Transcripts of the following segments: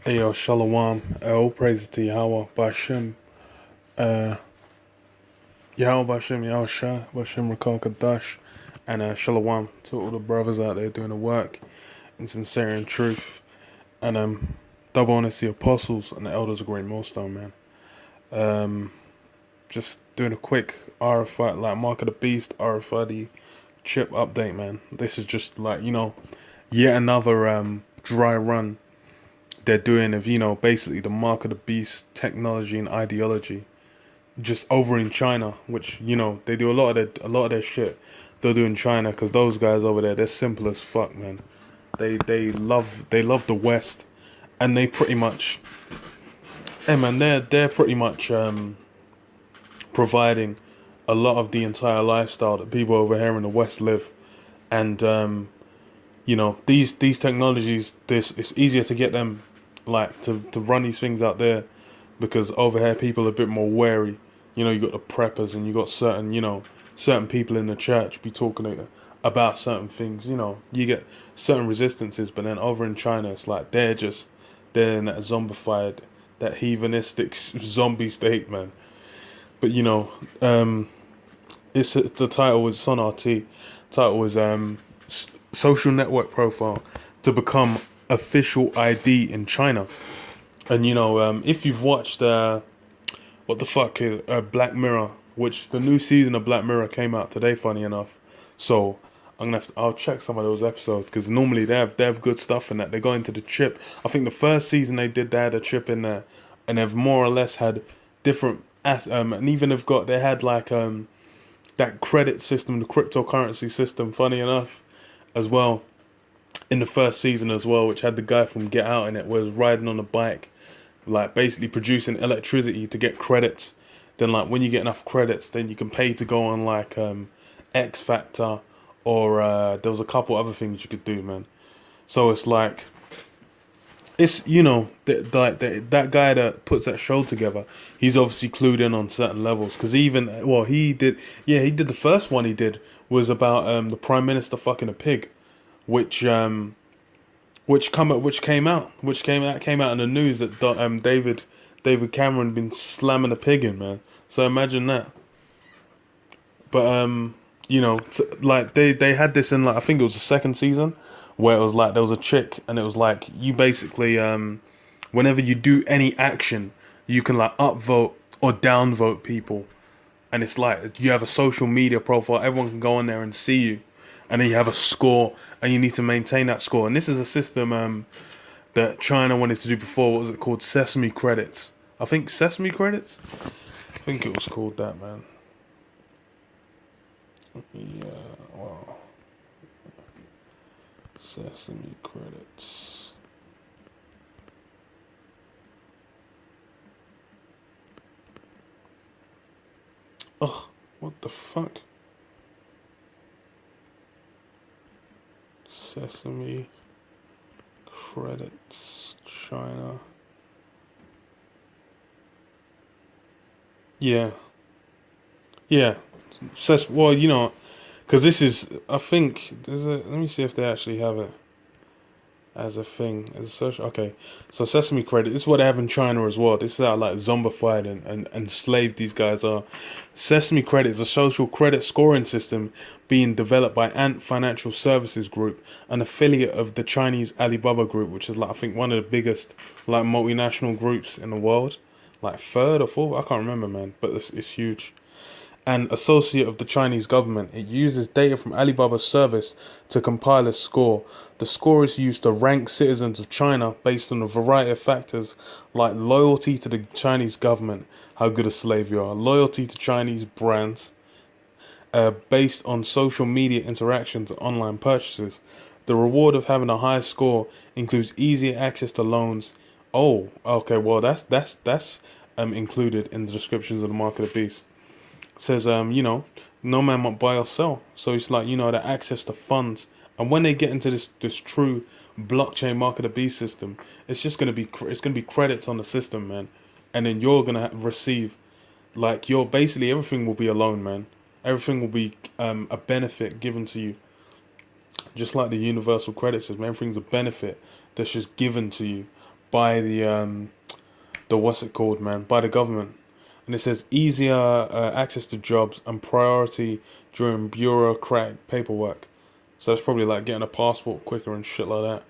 Hey yo, Shalom, all praises to Yahweh, Bashem, Yahweh Bashem, Yahweh Shah, Bashem Rakal Kadash, and Shalom to all the brothers out there doing the work in sincerity and truth, and double honor to the apostles and the elders of GreatMillStone, man. Just doing a quick RFID, like Mark of the Beast, RFID chip update, man. This is just like, yet another dry run they're doing of, basically the Mark of the Beast technology and ideology just over in China, which, they do a lot of their shit they'll do in China, because those guys over there, they're simple as fuck, man. They love the West, and they pretty much, hey man, they're pretty much providing a lot of the entire lifestyle that people over here in the West live. And these technologies, it's easier to get them, like, to run these things out there, because over here people are a bit more wary. You got the preppers, and you got certain people in the church be talking about certain things. You get certain resistances, but then over in China, it's like they're in that zombified, that heathenistic zombie state, man. But it's the title is on RT. Title is social network profile to become official ID in China. And if you've watched what the fuck Black Mirror, which the new season of Black Mirror came out today, funny enough. So I'll check some of those episodes, because normally they have good stuff in that. They go into the chip. I think the first season they had a chip in there, and they've more or less had different and even they had like that credit system, the cryptocurrency system, funny enough, as well, in the first season as well, which had the guy from Get Out in it, where he was riding on a bike, like basically producing electricity to get credits. Then, like, when you get enough credits, then you can pay to go on like X Factor, or there was a couple other things you could do, man. So it's like, it's that guy that puts that show together, he's obviously clued in on certain levels, because he did the first one he did was about the Prime Minister fucking a pig, which came out in the news that David Cameron been slamming a pig in, man. So imagine that. But like they had this in, like, I think it was the second season, where it was like there was a chick, and it was like, you basically whenever you do any action, you can like upvote or downvote people, and it's like you have a social media profile, everyone can go on there and see you, and then you have a score, and you need to maintain that score. And this is a system that China wanted to do before. What was it called? Sesame credits. I think Sesame credits. I think it was called that, man. Yeah, wow. Sesame credits. Oh, what the fuck? Sesame credits, China. Yeah. Yeah. Well, because this is, I think, let me see if they actually have it as a thing, as a social. Okay, so Sesame Credit, this is what they have in China as well. This is how, like, zombified and enslaved these guys are. Sesame Credit is a social credit scoring system being developed by Ant Financial Services Group, an affiliate of the Chinese Alibaba Group, which is, like, I think one of the biggest, like, multinational groups in the world. Like third or fourth, I can't remember, man, but it's huge. And associate of the Chinese government. It uses data from Alibaba's service to compile a score. The score is used to rank citizens of China based on a variety of factors, like loyalty to the Chinese government, how good a slave you are, loyalty to Chinese brands, based on social media interactions and online purchases. The reward of having a high score includes easier access to loans. Oh, okay, well that's included in the descriptions of the Mark of the Beast. It says no man might buy or sell. So it's like, the access to funds. And when they get into this true blockchain Mark of the Beast system, it's just gonna be credits on the system, man. And then you're gonna receive, like, basically everything will be a loan, man. Everything will be a benefit given to you, just like the universal credit system. Everything's a benefit that's just given to you by the what's it called, man, by the government. And it says easier access to jobs and priority during bureaucratic paperwork. So it's probably like getting a passport quicker and shit like that,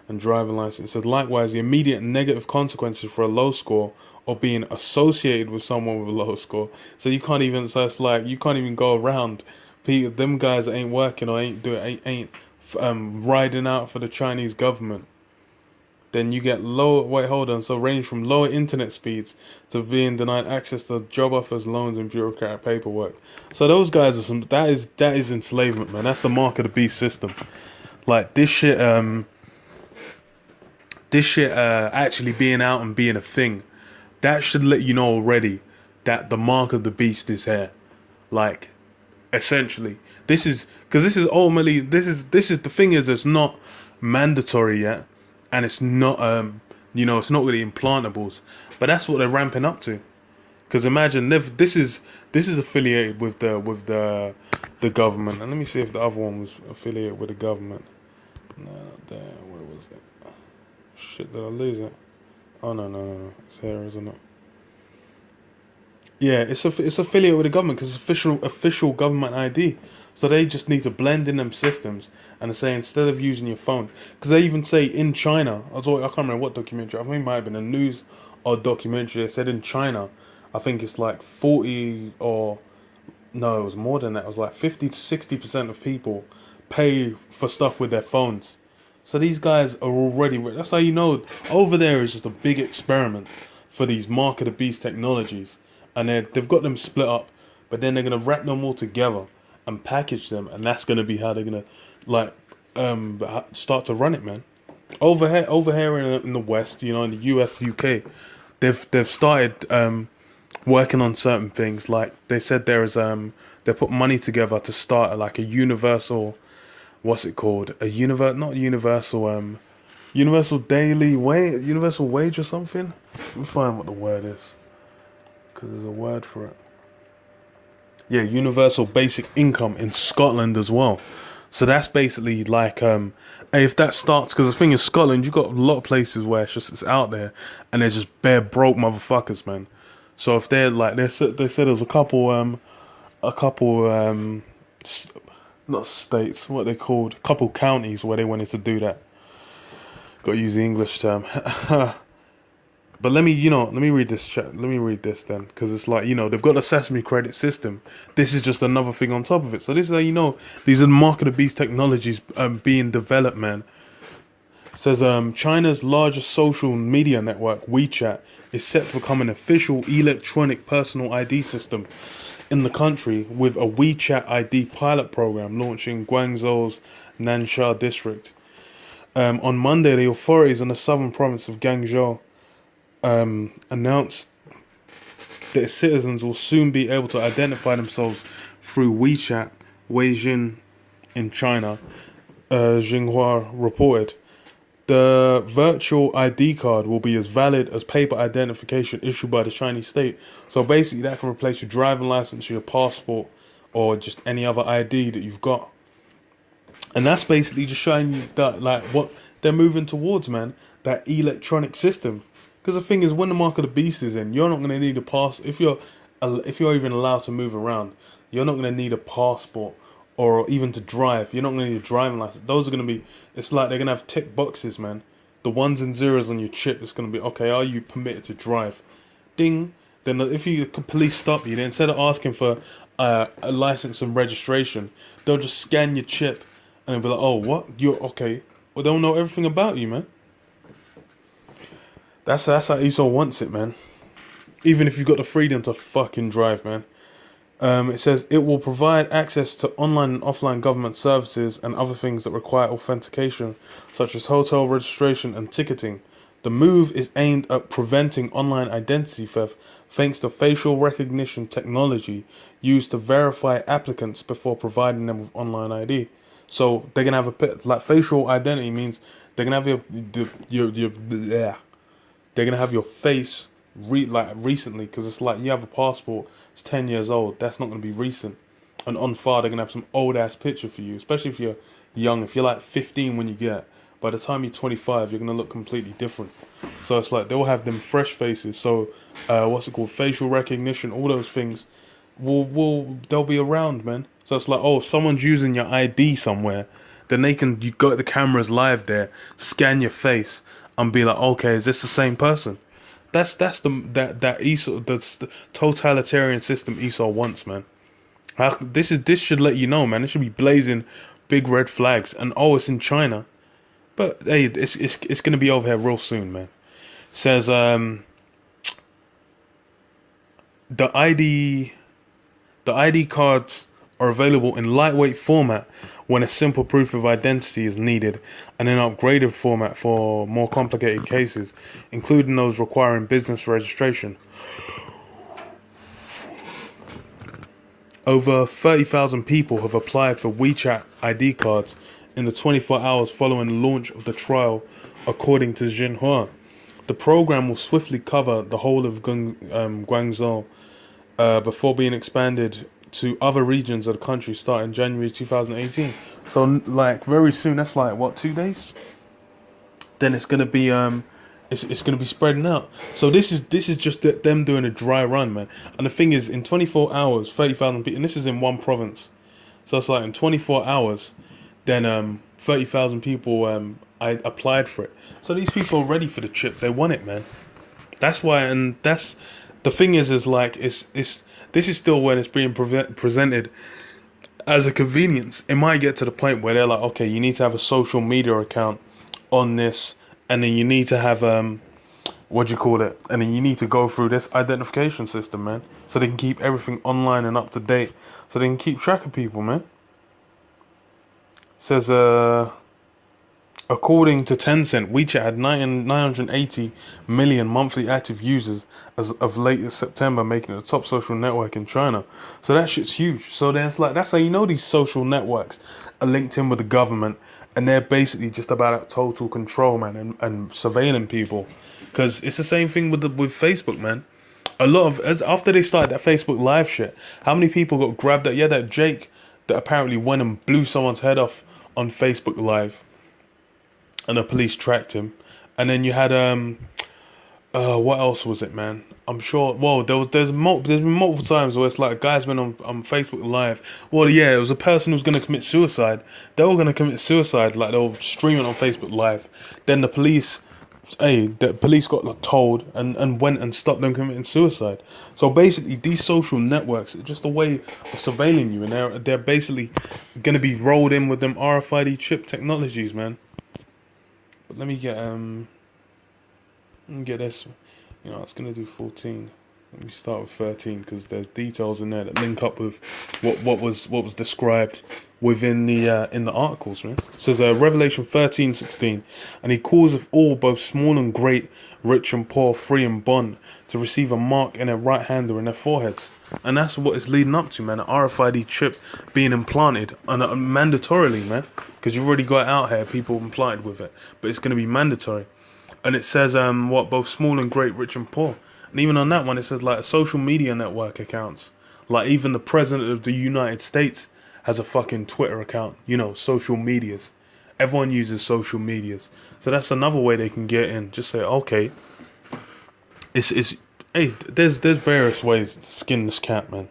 and driving license. It says likewise the immediate negative consequences for a low score or being associated with someone with a low score. So you can't even. So it's like you can't even go around people. Them guys that ain't working or ain't riding out for the Chinese government. Then you get low. Wait, hold on. So range from lower internet speeds to being denied access to job offers, loans, and bureaucratic paperwork. So those guys are some. That is enslavement, man. That's the mark of the beast system. Like this shit. Actually being out and being a thing, that should let you know already that the mark of the beast is here. Like, essentially, this is because this is ultimately this is the thing is it's not mandatory yet. And it's not, it's not really implantables, but that's what they're ramping up to. Because imagine this is affiliated with the government. And let me see if the other one was affiliated with the government. No, not there. Where was it? Shit, did I lose it? Oh no, it's here, isn't it? Yeah, it's affiliated with the government because it's official government ID. So they just need to blend in them systems and say instead of using your phone, because they even say in China, I can't remember what documentary. I think it might have been a news or documentary. They said in China, I think it's like 40 or no, it was more than that. It was like 50 to 60% of people pay for stuff with their phones. So these guys are already. That's how you know over there is just a big experiment for these mark of the beast technologies. And they've got them split up, but then they're going to wrap them all together and package them, and that's going to be how they're going to start to run it, man. Over here in the West, in the US, UK, they've started working on certain things. Like they said they put money together to start like a universal, what's it called? Universal daily wage, universal wage or something. Let me find what the word is. Because there's a word for it. Yeah, universal basic income in Scotland as well. So that's basically like, if that starts, because the thing is Scotland, you've got a lot of places where it's out there, and they're just bare broke motherfuckers, man. So if they're like, they said there was a couple, not states, what they called, a couple counties where they wanted to do that. Got to use the English term. But let me read this chat. Let me read this then, because it's like, they've got a Sesame credit system. This is just another thing on top of it. So this is how these are mark of the beast technologies being developed, man. It says China's largest social media network, WeChat, is set to become an official electronic personal ID system in the country, with a WeChat ID pilot program launching Guangzhou's Nansha district. On Monday, the authorities in the southern province of Guangzhou announced that its citizens will soon be able to identify themselves through WeChat, Weijin in China, Xinhua reported. The virtual ID card will be as valid as paper identification issued by the Chinese state. So basically that can replace your driving license, your passport, or just any other ID that you've got. And that's basically just showing you that, like, what they're moving towards, man, that electronic system. Because the thing is, when the mark of the beast is in, you're not going to need a pass. If you're even allowed to move around, you're not going to need a passport or even to drive. You're not going to need a driving license. Those are going to be. It's like they're going to have tick boxes, man. The ones and zeros on your chip is going to be, okay, are you permitted to drive? Ding. Then if the police stop you, then instead of asking for a license and registration, they'll just scan your chip and they'll be like, oh, what? You're okay. Well, they'll know everything about you, man. That's how Esau wants it, man. Even if you've got the freedom to fucking drive, man. It says it will provide access to online and offline government services and other things that require authentication, such as hotel registration and ticketing. The move is aimed at preventing online identity theft thanks to facial recognition technology used to verify applicants before providing them with online ID. So they're gonna have a bit like facial identity means they're gonna have they're gonna have your face recently, because it's like you have a passport, it's 10 years old. That's not gonna be recent. And on file, they're gonna have some old ass picture for you, especially if you're young. If you're like 15 when you get by the time you're 25, you're gonna look completely different. So it's like they'll have them fresh faces. So what's it called? Facial recognition, all those things they'll be around, man. So it's like, oh, if someone's using your ID somewhere, then you go to the cameras live there, scan your face, and be like, okay, is this the same person? That's the Esau, that's the totalitarian system Esau wants, man. This should let you know, man. It should be blazing big red flags. And oh, it's in China, but hey, it's gonna be over here real soon, man. It says the ID cards are available in lightweight format when a simple proof of identity is needed, and in upgraded format for more complicated cases, including those requiring business registration. Over 30,000 people have applied for WeChat ID cards in the 24 hours following the launch of the trial, according to Xinhua. The program will swiftly cover the whole of Guangzhou before being expanded to other regions of the country starting January 2018. So like very soon, that's like what, 2 days? Then it's gonna be it's gonna be spreading out. So this is just them doing a dry run, man. And the thing is, in 24 hours, 30,000 people, and this is in one province. So it's like in 24 hours, then 30,000 people I applied for it. So these people are ready for the chip. They want it, man. That's why, and that's the thing is like this is still when it's being presented as a convenience. It might get to the point where they're like, okay, you need to have a social media account on this, and then you need to have what do you call it? And then you need to go through this identification system, man, so they can keep everything online and up to date, so they can keep track of people, man. It says according to Tencent, WeChat had 980 million monthly active users as of late September, making it the top social network in China. So that shit's huge. So there's like, that's how you know these social networks are linked in with the government, and they're basically just about total control, man, and surveilling people. Because it's the same thing with Facebook, man. A lot of, after they started that Facebook Live shit, how many people got grabbed? That Jake that apparently went and blew someone's head off on Facebook Live, and the police tracked him. And then you had what else was it, man? I'm sure. Well, there's been multiple times where it's like guys been on Facebook Live. Well, yeah, it was a person who's gonna commit suicide. They were gonna commit suicide, like they were streaming on Facebook Live. Then the police got told and went and stopped them committing suicide. So basically, these social networks are just a way of surveilling you, and they're basically gonna be rolled in with them RFID chip technologies, man. But let me get this. You know, I was gonna do 14. Let me start with 13 because there's details in there that link up with what was described within the in the articles, man. It says Revelation 13:16, and he calls of all, both small and great, rich and poor, free and bond, to receive a mark in their right hand or in their foreheads. And that's what it's leading up to, man. An RFID chip being implanted, and mandatorily, man, because you've already got it out here, people implanted with it, but it's going to be mandatory. And it says both small and great, rich and poor. And even on that one, it says like social media network accounts. Like even the president of the United States has a fucking Twitter account. You know, social medias. Everyone uses social medias. So that's another way they can get in. Just say, okay, hey, there's various ways to skin this cat, man.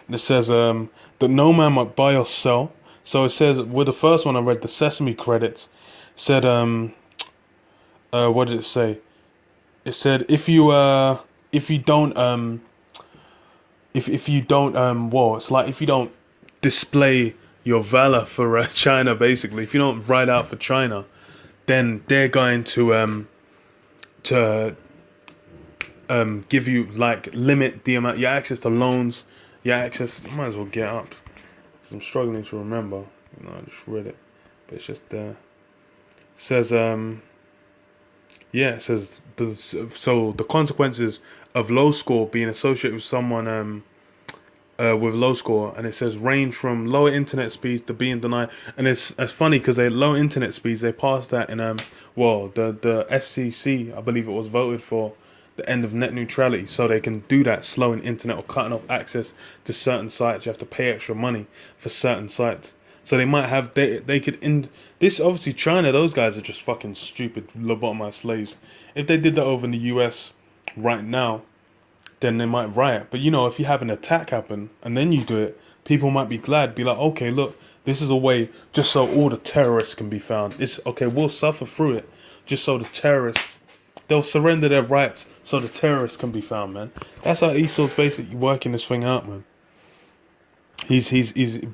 And it says that no man might buy or sell. So it says with the first one I read, the Sesame credits, said what did it say? It said if you don't display your valor for China, basically, if you don't ride out for China, then they're going to give you, like, limit the amount, your access to loans, your access. You might as well get up because I'm struggling to remember. You know, I just read it, but it's just there. It says yeah, it says, so the consequences of low score being associated with someone with low score, and it says range from lower internet speeds to being denied. And it's funny because they low internet speeds, they passed that in the FCC, I believe it was, voted for the end of net neutrality, so they can do that, slowing internet or cutting off access to certain sites. You have to pay extra money for certain sites. So they might have they could in this obviously China. Those guys are just fucking stupid lobotomized slaves. If they did that over in the US right now, then they might riot. But you know, if you have an attack happen and then you do it, people might be glad. Be like, okay, look, this is a way just so all the terrorists can be found. It's okay. We'll suffer through it just so the terrorists. They'll surrender their rights so the terrorists can be found, man. That's how Esau's basically working this thing out, man. He's getting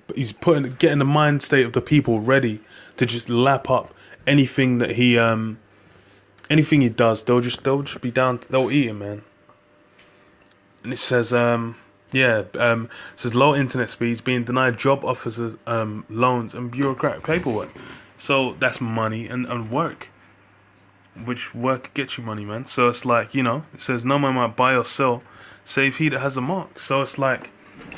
the mind state of the people ready to just lap up anything that he does. They'll just be down. They'll eat him, man. And it says it says low internet speeds, being denied job offers, loans, and bureaucratic paperwork. So that's money and work. Which work gets you money, man. So it's like, you know, it says no man might buy or sell save he that has a mark. So it's like,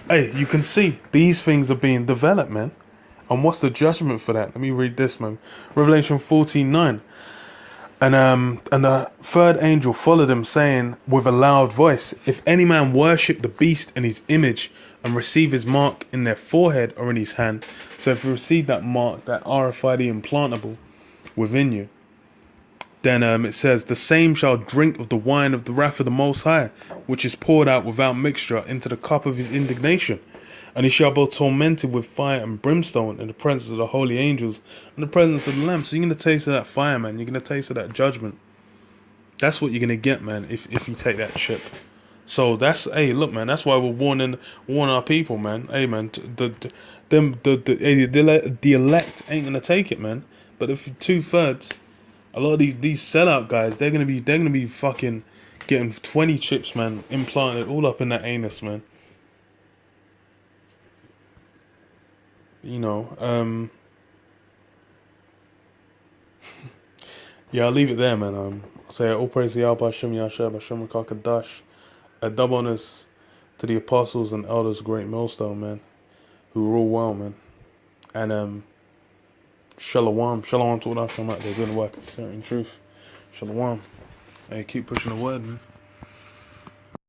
hey, you can see these things are being developed, man. And what's the judgment for that? Let me read this, man. Revelation 14:9. And the third angel followed him, saying with a loud voice, if any man worship the beast and his image and receive his mark in their forehead or in his hand. So if you receive that mark, that RFID implantable within you, then it says, the same shall drink of the wine of the wrath of the Most High, which is poured out without mixture into the cup of his indignation. And he shall be tormented with fire and brimstone in the presence of the holy angels and the presence of the Lamb. So you're going to taste of that fire, man. You're going to taste of that judgment. That's what you're going to get, man, if you take that chip. So that's, hey, look, man, that's why we're warning our people, man. Hey, man, the elect ain't going to take it, man. But if 2/3... a lot of these sellout guys, they're gonna be fucking getting 20 chips, man, implanted all up in that anus, man. You know, yeah, I'll leave it there, man. I'll say all praise to Yahweh, Hashem, Yahshua, Hashem, Kakadash. Double honors to the apostles and elders of Great Millstone, man, who rule well, man. And Shalom to all that from out there doing the work of certain truth. Shalom. Hey, keep pushing the word, man.